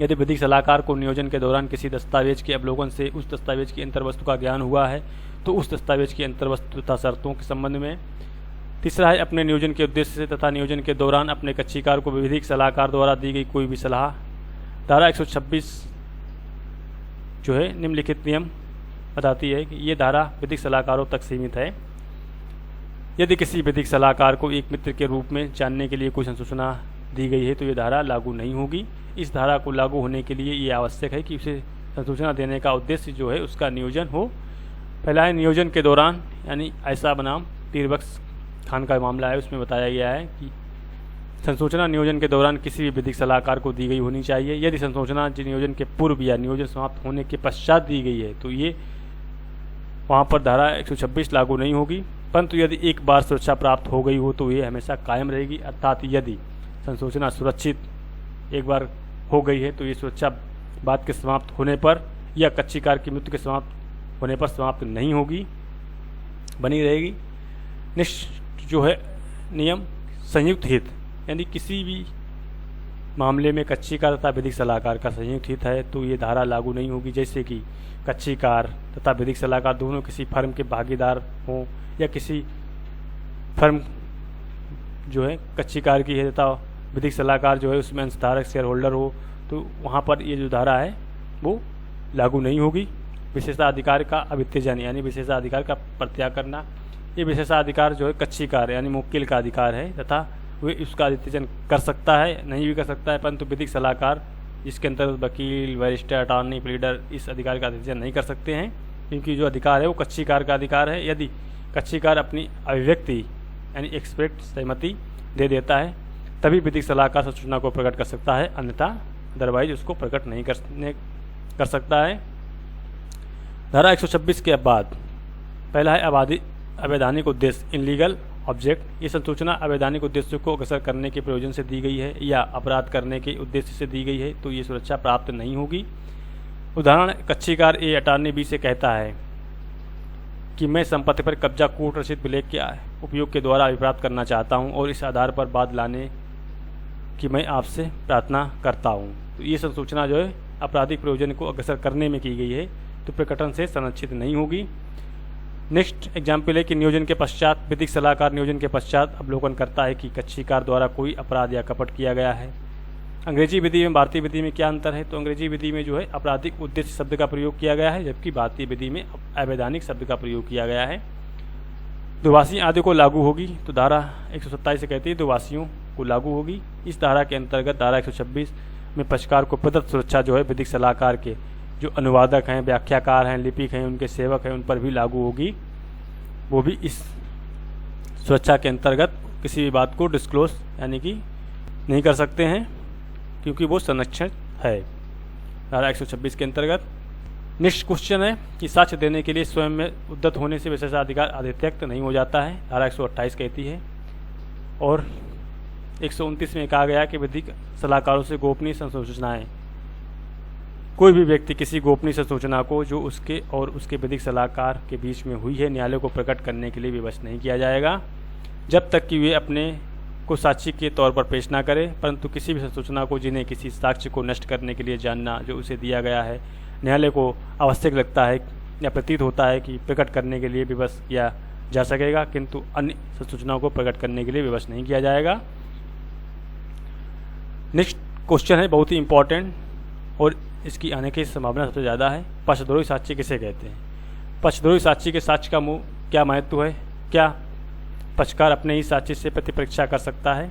यदि विधिक सलाहकार को नियोजन के दौरान किसी दस्तावेज के अवलोकन से उस दस्तावेज की अंतर्वस्तु का ज्ञान हुआ है तो उस दस्तावेज की अंतर्वस्तु तथा शर्तों के संबंध में। तीसरा है अपने नियोजन के उद्देश्य से तथा नियोजन के दौरान अपने कक्षीकार को विधिक सलाहकार द्वारा दी गई कोई भी सलाह। धारा 126 जो है निम्नलिखित नियम बताती है कि ये धारा विधिक सलाहकारों तक सीमित है। यदि किसी विधिक सलाहकार को एक मित्र के रूप में जानने के लिए कोई संसूचना दी गई है तो ये धारा लागू नहीं होगी। इस धारा को लागू होने के लिए ये आवश्यक है कि उसे संसूचना देने का उद्देश्य जो है उसका नियोजन हो। पहला है नियोजन के दौरान, यानी ऐसा बनाम तीरबख्श खान का मामला है उसमें बताया गया है कि संसूचना नियोजन के दौरान किसी भी विधिक सलाहकार को दी गई होनी चाहिए। यदि संसूचना नियोजन के पूर्व या नियोजन समाप्त होने के पश्चात दी गई है तो ये वहाँ पर धारा 126 लागू नहीं होगी, परंतु यदि एक बार सुरक्षा प्राप्त हो गई हो तो ये हमेशा कायम रहेगी। अर्थात यदि संसूचना सुरक्षित एक बार हो गई है तो ये सुरक्षा बाद के समाप्त होने पर या कक्षीकार की मृत्यु के समाप्त होने पर समाप्त नहीं होगी, बनी रहेगी। नेक्स्ट जो है नियम संयुक्त हित, यानी किसी भी मामले में कक्षीकार तथा विधिक सलाहकार का संयुक्त हित है तो ये धारा लागू नहीं होगी। जैसे कि कक्षीकार तथा विधिक सलाहकार दोनों किसी फर्म के भागीदार हों या किसी फर्म जो है कक्षीकार की है तथा विधिक सलाहकार जो है उसमें अंशधारक शेयर होल्डर हो तो वहाँ पर ये जो धारा है वो लागू नहीं होगी। विशेषाधिकार का अभित्यजन, यानी विशेषाधिकार का प्रत्याग करना, ये विशेषाधिकार जो है कक्षीकार यानी मुवक्किल का अधिकार है तथा वे उसका अभित्यजन कर सकता है, नहीं भी कर सकता है, परंतु विधिक सलाहकार जिसके अंतर्गत वकील, बैरिस्टर, अटॉर्नी, प्लीडर इस अधिकार का अभित्यजन नहीं कर सकते हैं क्योंकि जो अधिकार है वो कक्षीकार का अधिकार है। यदि कक्षीकार अपनी अभिव्यक्ति यानी एक्सप्रेस सहमति दे देता है तभी विधिक सलाहकार संसूचना को प्रकट कर सकता है, अन्यथा अदरवाइज उसको प्रकट नहीं कर सकता है। धारा 126 के बाद पहला है अवैधानिक उद्देश्य इनलीगल ऑब्जेक्ट। ये संसूचना अवैधानिक उद्देश्यों को अग्रसर करने के प्रयोजन से दी गई है या अपराध करने के उद्देश्य से दी गई है तो ये सुरक्षा प्राप्त नहीं होगी। उदाहरण, कक्षीकार ए अटॉर्नी बी से कहता है कि मैं संपत्ति पर कब्जा कोर्ट रसीद विलेख के उपयोग के द्वारा अभिप्राप्त करना चाहता हूं और इस आधार पर बाद लाने की मैं आपसे प्रार्थना करता हूं। तो ये संसूचना जो है आपराधिक प्रयोजन को अग्रसर करने में की गई है तो प्रकटन से संरक्षित नहीं होगी। नेक्स्ट एग्जाम्पल है कि नियोजन के पश्चात विधिक सलाहकार नियोजन के पश्चात अवलोकन करता है कि कक्षीकार द्वारा कोई अपराध या कपट किया गया है। अंग्रेजी विधि में भारतीय विधि में क्या अंतर है? तो अंग्रेजी विधि में जो है आपराधिक उद्देश्य शब्द का प्रयोग किया गया है, जबकि भारतीय विधि में अवैधानिक शब्द का प्रयोग किया गया है। दुभाषी आदि को लागू होगी तो धारा 127 से कहती है दुभाषियों को लागू होगी। इस धारा के अंतर्गत धारा 126 में पक्षकार को प्रदत्त सुरक्षा जो है विधिक सलाहकार के जो अनुवादक हैं, व्याख्याकार हैं, लिपिक हैं, उनके सेवक हैं, उन पर भी लागू होगी। वो भी इस सुरक्षा के अंतर्गत किसी भी बात को डिस्क्लोज यानी कि नहीं कर सकते हैं क्योंकि वो संरक्षित है धारा 126 के अंतर्गत। नेक्स्ट क्वेश्चन है कि साक्ष्य देने के लिए स्वयं में उद्यत होने से विशेषाधिकार अधित्यक्त नहीं हो जाता है, धारा 128 कहती है। और 129 में कहा गया कि विधिक सलाहकारों से गोपनीय संसूचनाएं, कोई भी व्यक्ति किसी गोपनीय संसूचना को जो उसके और उसके विधिक सलाहकार के बीच में हुई है न्यायालय को प्रकट करने के लिए विवश नहीं किया जाएगा जब तक कि वे अपने को साक्षी के तौर पर पेश ना करे। परंतु किसी भी संसूचना को जिन्हें किसी साक्ष्य को नष्ट करने के लिए जानना जो उसे दिया गया है न्यायालय को आवश्यक लगता है या प्रतीत होता है कि प्रकट करने के लिए विवश किया जा सकेगा, किंतु अन्य संसूचनाओं को प्रकट करने के लिए विवश नहीं किया जाएगा। नेक्स्ट क्वेश्चन है बहुत ही इंपॉर्टेंट और इसकी आने की संभावना सबसे ज़्यादा है। पक्षद्रोही साक्षी किसे कहते हैं? पक्षद्रोही साक्षी के साक्ष्य का क्या महत्व है? क्या पक्षकार अपने ही साक्षी से प्रतिपरीक्षा कर सकता है?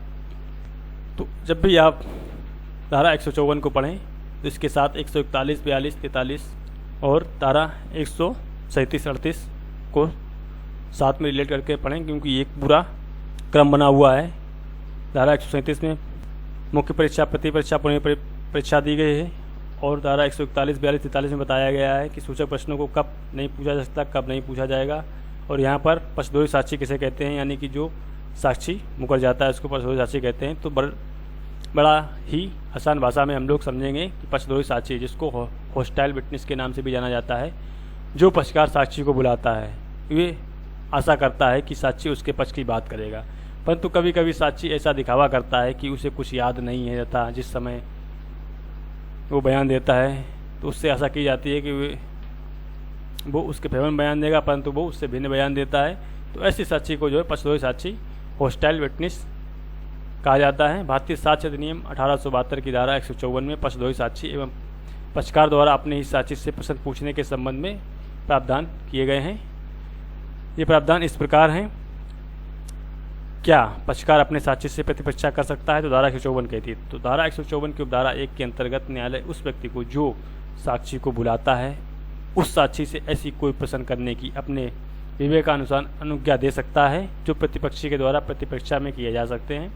तो जब भी आप धारा 154 को पढ़ें तो इसके साथ 141, 42, 43 और धारा 137, 38 को साथ में रिलेट करके पढ़ें क्योंकि एक पूरा क्रम बना हुआ है। धारा 137 में मुख्य परीक्षा, प्रतिपरीक्षा, परीक्षा दी गई है और धारा 141, 42, 43 में बताया गया है कि सूचक प्रश्नों को कब नहीं पूछा जा सकता, कब नहीं पूछा जाएगा। और यहाँ पर पक्षद्रोही साक्षी किसे कहते हैं, यानी कि जो साक्षी मुकर जाता है उसको पक्षद्रोही साक्षी कहते हैं। तो बड़ा ही आसान भाषा में हम लोग समझेंगे कि पक्षद्रोही साक्षी, जिसको हॉस्टाइल विटनेस के नाम से भी जाना जाता है, जो पक्षकार साक्षी को बुलाता है वे आशा करता है कि साक्षी उसके पक्ष की बात करेगा, परंतु कभी कभी साक्षी ऐसा दिखावा करता है कि उसे कुछ याद नहीं है रहता जिस समय वो बयान देता है, तो उससे आशा की जाती है कि वो उसके फेवर में बयान देगा, परंतु वो उससे भिन्न बयान देता है। तो ऐसी साक्षी को जो है पक्षद्रोही साक्षी, हॉस्टाइल विटनेस कहा जाता है। भारतीय साक्ष्य अधिनियम 1872 की धारा 154 में पक्षद्रोही साक्षी एवं पक्षकार द्वारा अपने ही साक्षी से प्रश्न पूछने के संबंध में प्रावधान किए गए हैं। ये प्रावधान इस प्रकार हैं, क्या पक्षकार अपने साक्षी से प्रतिपरीक्षा कर सकता है? तो धारा 154 कहती है। तो धारा 154 की उपधारा 1 के अंतर्गत न्यायालय उस व्यक्ति को जो साक्षी को बुलाता है उस साक्षी से ऐसी कोई प्रश्न करने की अपने विवेकानुसार अनुज्ञा दे सकता है जो प्रतिपक्षी के द्वारा प्रतिपरीक्षा में किए जा सकते हैं।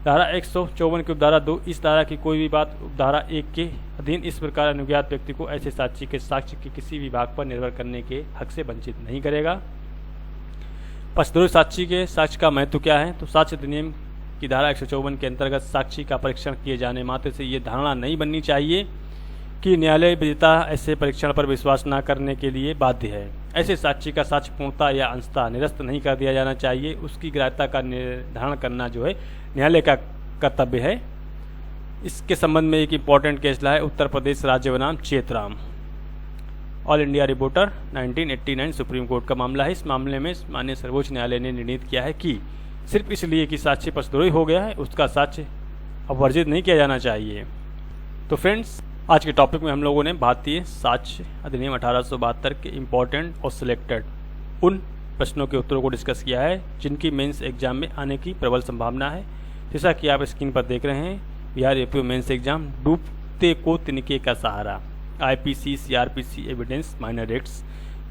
धारा 154 की उपधारा 2 इस धारा की कोई भी बात उपधारा 1 के अधीन इस प्रकार अनुज्ञात व्यक्ति को ऐसे साक्षी के साक्ष्य के किसी भी भाग पर निर्भर करने के हक से वंचित नहीं करेगा। पक्षद्रोही साक्षी के साक्ष्य का महत्व क्या है? तो साक्ष्य अधिनियम की धारा 154 के अंतर्गत साक्षी का परीक्षण किए जाने मात्र से ये धारणा नहीं बननी चाहिए कि न्यायालय विजेता ऐसे परीक्षण पर विश्वास न करने के लिए बाध्य है। ऐसे साक्षी का साक्ष्य पूर्णता या अंशतः निरस्त नहीं कर दिया जाना चाहिए। उसकी ग्राह्यता का निर्धारण करना जो है न्यायालय का कर्तव्य है। इसके संबंध में एक इम्पॉर्टेंट केस लाया है उत्तर प्रदेश राज्य बनाम Chetram, all India reporter 1989 supreme court का मामला है। इस मामले में माननीय सर्वोच्च न्यायालय ने निर्णित किया है कि सिर्फ इसलिए कि साक्षी पक्षद्रोही हो गया है उसका साक्ष्य अब वर्जित नहीं किया जाना चाहिए। तो फ्रेंड्स, आज के टॉपिक में हम लोगों ने भारतीय साक्ष्य अधिनियम 1872 के इम्पॉर्टेंट और सिलेक्टेड उन प्रश्नों के उत्तरों को डिस्कस किया है जिनकी मेंस एग्जाम में आने की प्रबल संभावना है। जैसा कि आप स्क्रीन पर देख रहे हैं, बिहार एपीओ मेंस एग्जाम डूबते को तिनके का सहारा, IPC, CrPC, evidence, minor acts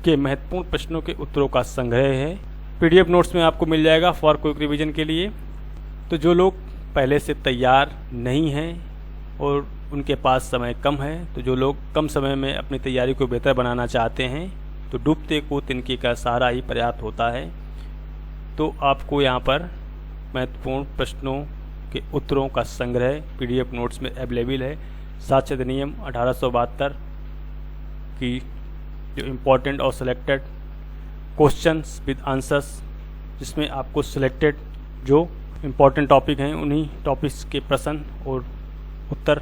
के महत्वपूर्ण प्रश्नों के उत्तरों का संग्रह है। पीडीएफ नोट्स में आपको मिल जाएगा फॉर क्विक रिवीजन के लिए। तो जो लोग पहले से तैयार नहीं हैं और उनके पास समय कम है, तो जो लोग कम समय में अपनी तैयारी को बेहतर बनाना चाहते हैं, तो डूबते को तिनके का सहारा ही पर्याप्त होता है। तो आपको यहाँ पर महत्वपूर्ण प्रश्नों के उत्तरों का संग्रह PDF नोट्स में अवेलेबल है। साक्षर अधिनियम 1872 की जो इम्पोर्टेंट और सिलेक्टेड क्वेश्चंस विद आंसर्स, जिसमें आपको सिलेक्टेड जो इम्पोर्टेंट टॉपिक हैं उन्हीं टॉपिक्स के प्रश्न और उत्तर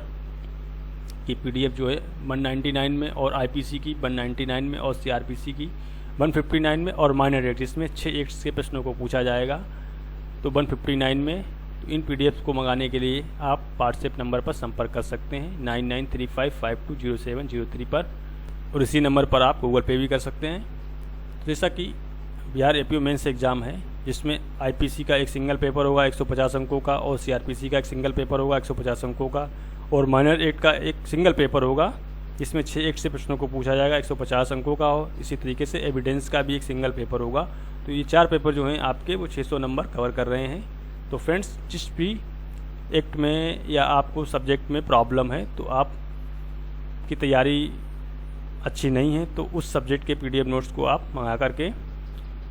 की PDF जो है 199 में, और IPC की 199 में, और CRPC की 159 में, और माइनर एक्ट जिसमें 6 एक्ट्स के प्रश्नों को पूछा जाएगा तो 159 में। तो इन PDFs को मंगाने के लिए आप व्हाट्सएप नंबर पर संपर्क कर सकते हैं 9935520703 पर, और इसी नंबर पर आप गूगल पे भी कर सकते हैं। जैसा कि बिहार APO मेंस एग्ज़ाम है जिसमें IPC का एक सिंगल पेपर होगा 150 अंकों का, और CRPC का एक सिंगल पेपर होगा 150 अंकों का, और माइनर एक्ट का एक सिंगल पेपर होगा जिसमें 6 एक्ट से प्रश्नों को पूछा जाएगा 150 अंकों का हो। इसी तरीके से एविडेंस का भी एक सिंगल पेपर होगा। तो ये 4 पेपर जो हैं आपके वो 600 नंबर कवर कर रहे हैं। तो फ्रेंड्स, जिस भी एक्ट में या आपको सब्जेक्ट में प्रॉब्लम है तो आप की तैयारी अच्छी नहीं है तो उस सब्जेक्ट के PDF नोट्स को आप मंगा करके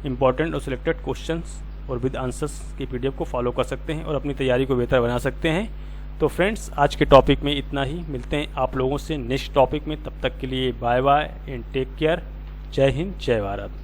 इम्पॉर्टेंट और सिलेक्टेड क्वेश्चंस और विद आंसर्स की PDF को फॉलो कर सकते हैं और अपनी तैयारी को बेहतर बना सकते हैं। तो फ्रेंड्स, आज के टॉपिक में इतना ही। मिलते हैं आप लोगों से नेक्स्ट टॉपिक में। तब तक के लिए bye bye and take care. जय हिंद, जय भारत।